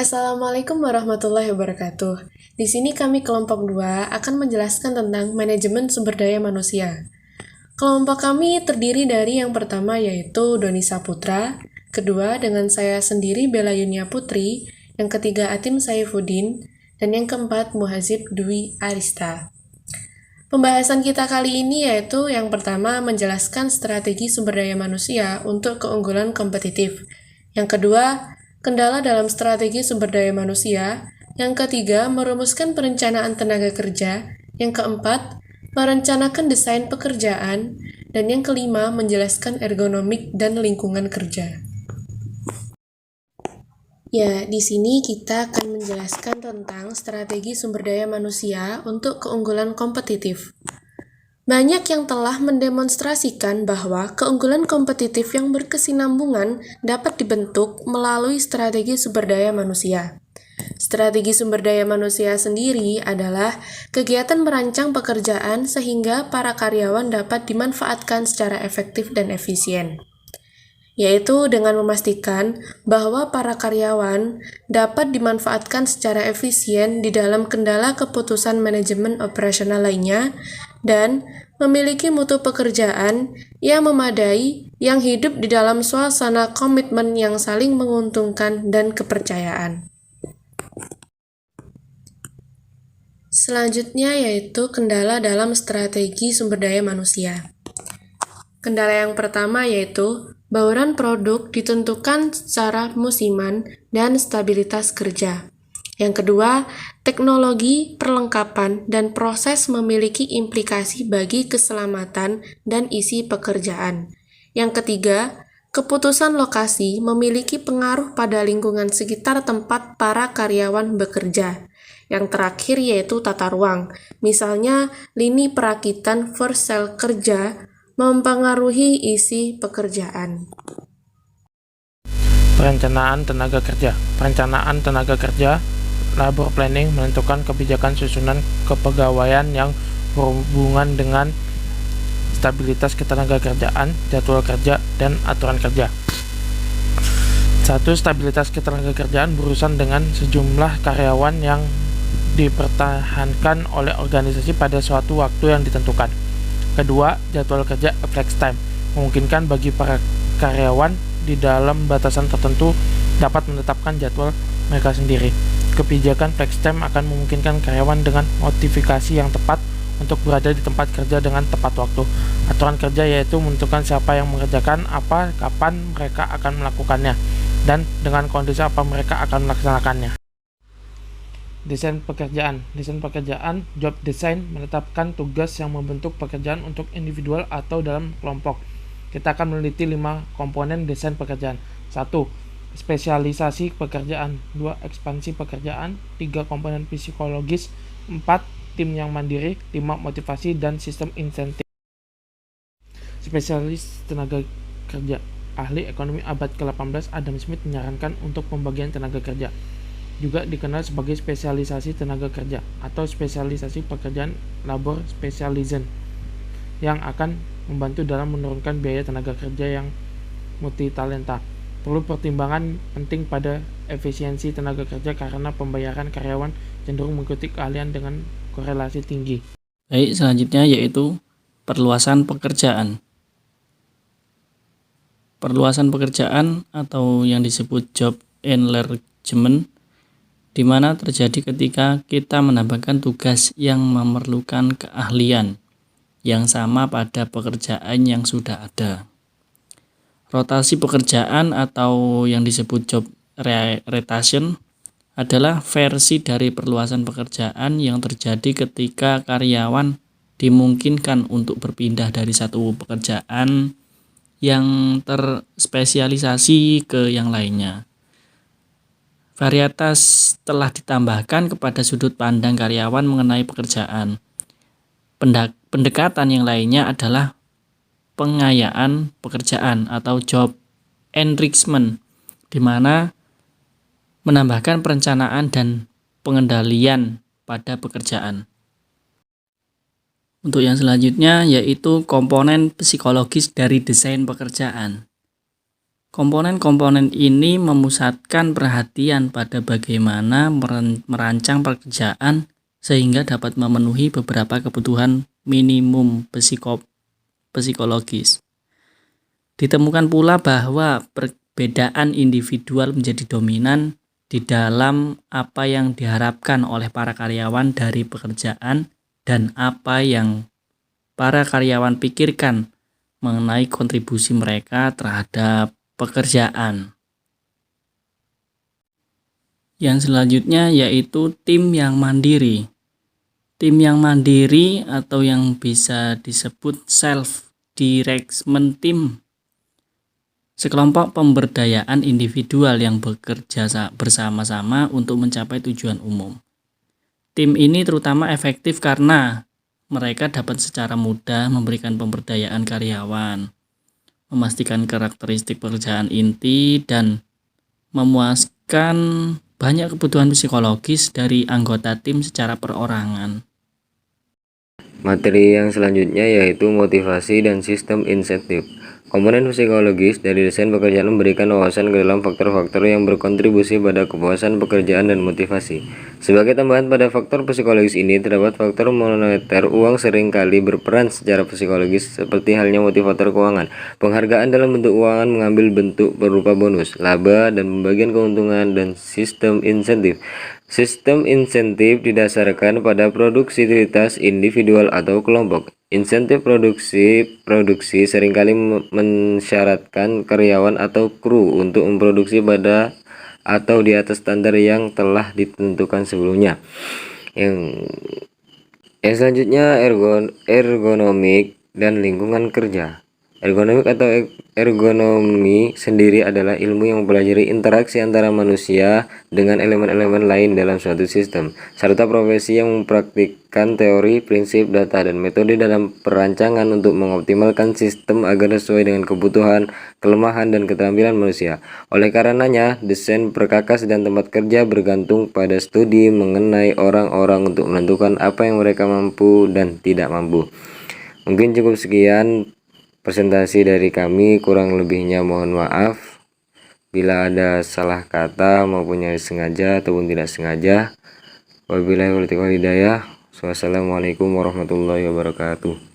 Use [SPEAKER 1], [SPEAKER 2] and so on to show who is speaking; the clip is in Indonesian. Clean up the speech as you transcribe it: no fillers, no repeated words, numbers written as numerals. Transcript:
[SPEAKER 1] Assalamualaikum warahmatullahi wabarakatuh. Di sini kami kelompok 2 akan menjelaskan tentang manajemen sumber daya manusia. Kelompok kami terdiri dari yang pertama yaitu Doni Saputra, kedua dengan saya sendiri Bella Yunia Putri, yang ketiga Atim Saifuddin, dan yang keempat Muhazib Dwi Arista. Pembahasan kita kali ini yaitu yang pertama menjelaskan strategi sumber daya manusia untuk keunggulan kompetitif. Yang kedua, kendala dalam strategi sumber daya manusia. Yang ketiga, merumuskan perencanaan tenaga kerja. Yang keempat, merencanakan desain pekerjaan. Dan yang kelima, menjelaskan ergonomik dan lingkungan kerja. Ya, di sini kita akan menjelaskan tentang strategi sumber daya manusia untuk keunggulan kompetitif. Banyak yang telah mendemonstrasikan bahwa keunggulan kompetitif yang berkesinambungan dapat dibentuk melalui strategi sumber daya manusia. Strategi sumber daya manusia sendiri adalah kegiatan merancang pekerjaan sehingga para karyawan dapat dimanfaatkan secara efektif dan efisien, yaitu dengan memastikan bahwa para karyawan dapat dimanfaatkan secara efisien di dalam kendala keputusan manajemen operasional lainnya dan memiliki mutu pekerjaan yang memadai yang hidup di dalam suasana komitmen yang saling menguntungkan dan kepercayaan. Selanjutnya yaitu kendala dalam strategi sumber daya manusia. Kendala yang pertama yaitu bauran produk ditentukan secara musiman dan stabilitas kerja. Yang kedua, teknologi, perlengkapan, dan proses memiliki implikasi bagi keselamatan dan isi pekerjaan. Yang ketiga, keputusan lokasi memiliki pengaruh pada lingkungan sekitar tempat para karyawan bekerja. Yang terakhir yaitu tata ruang, misalnya lini perakitan first cell kerja mempengaruhi isi pekerjaan.
[SPEAKER 2] Perencanaan tenaga kerja. Perencanaan tenaga kerja, labor planning, menentukan kebijakan susunan kepegawaian yang berhubungan dengan stabilitas ketenagakerjaan, jadwal kerja, dan aturan kerja. 1. Stabilitas ketenagakerjaan berurusan dengan sejumlah karyawan yang dipertahankan oleh organisasi pada suatu waktu yang ditentukan. Kedua, jadwal kerja flex time memungkinkan bagi para karyawan di dalam batasan tertentu dapat menetapkan jadwal mereka sendiri. Kebijakan flex time akan memungkinkan karyawan dengan notifikasi yang tepat untuk berada di tempat kerja dengan tepat waktu. Aturan kerja yaitu menentukan siapa yang mengerjakan apa, kapan mereka akan melakukannya, dan dengan kondisi apa mereka akan melaksanakannya. Desain pekerjaan. Desain pekerjaan, job design, menetapkan tugas yang membentuk pekerjaan untuk individual atau dalam kelompok. Kita akan meneliti 5 komponen desain pekerjaan. 1. Spesialisasi pekerjaan. 2. Ekspansi pekerjaan. 3. Komponen psikologis. 4. Tim yang mandiri. 5. Motivasi dan sistem insentif. Spesialis tenaga kerja. Ahli ekonomi abad ke-18 Adam Smith menyarankan untuk pembagian tenaga kerja, juga dikenal sebagai spesialisasi tenaga kerja atau spesialisasi pekerjaan labor specialism, yang akan membantu dalam menurunkan biaya tenaga kerja yang multitalenta. Perlu pertimbangan penting pada efisiensi tenaga kerja karena pembayaran karyawan cenderung mengikuti keahlian dengan korelasi tinggi.
[SPEAKER 3] Baik, selanjutnya yaitu perluasan pekerjaan. Perluasan pekerjaan atau yang disebut job enlargement, di mana terjadi ketika kita menambahkan tugas yang memerlukan keahlian yang sama pada pekerjaan yang sudah ada. Rotasi pekerjaan atau yang disebut job rotation adalah versi dari perluasan pekerjaan yang terjadi ketika karyawan dimungkinkan untuk berpindah dari satu pekerjaan yang terspesialisasi ke yang lainnya. Varietas telah ditambahkan kepada sudut pandang karyawan mengenai pekerjaan. Pendekatan yang lainnya adalah pengayaan pekerjaan atau job enrichment, di mana menambahkan perencanaan dan pengendalian pada pekerjaan. Untuk yang selanjutnya yaitu komponen psikologis dari desain pekerjaan. Komponen-komponen ini memusatkan perhatian pada bagaimana merancang pekerjaan sehingga dapat memenuhi beberapa kebutuhan minimum psikologis. Ditemukan pula bahwa perbedaan individual menjadi dominan di dalam apa yang diharapkan oleh para karyawan dari pekerjaan dan apa yang para karyawan pikirkan mengenai kontribusi mereka terhadap pekerjaan. Yang selanjutnya yaitu tim yang mandiri. Tim yang mandiri atau yang bisa disebut self-direction team, sekelompok pemberdayaan individual yang bekerja bersama-sama untuk mencapai tujuan umum. Tim ini terutama efektif karena mereka dapat secara mudah memberikan pemberdayaan karyawan, memastikan karakteristik pekerjaan inti, dan memuaskan banyak kebutuhan psikologis dari anggota tim secara perorangan.
[SPEAKER 4] Materi yang selanjutnya yaitu motivasi dan sistem insentif. Komponen psikologis dari desain pekerjaan memberikan wawasan ke dalam faktor-faktor yang berkontribusi pada kepuasan pekerjaan dan motivasi. Sebagai tambahan pada faktor psikologis ini, terdapat faktor moneter. Uang seringkali berperan secara psikologis seperti halnya motivator keuangan. Penghargaan dalam bentuk uangan mengambil bentuk berupa bonus, laba, dan pembagian keuntungan, dan sistem insentif. Sistem insentif didasarkan pada produktivitas individual atau kelompok. Insentif produksi seringkali mensyaratkan karyawan atau kru untuk memproduksi pada atau di atas standar yang telah ditentukan sebelumnya. Yang selanjutnya ergonomik dan lingkungan kerja. Ergonomik atau ergonomi sendiri adalah ilmu yang mempelajari interaksi antara manusia dengan elemen-elemen lain dalam suatu sistem, serta profesi yang mempraktikkan teori, prinsip, data, dan metode dalam perancangan untuk mengoptimalkan sistem agar sesuai dengan kebutuhan, kelemahan, dan keterampilan manusia. Oleh karenanya, desain perkakas dan tempat kerja bergantung pada studi mengenai orang-orang untuk menentukan apa yang mereka mampu dan tidak mampu. Mungkin cukup sekian presentasi dari kami, kurang lebihnya mohon maaf bila ada salah kata maupun yang sengaja ataupun tidak sengaja. Wabillahi taufiq wal hidayah. Wassalamualaikum warahmatullahi wabarakatuh.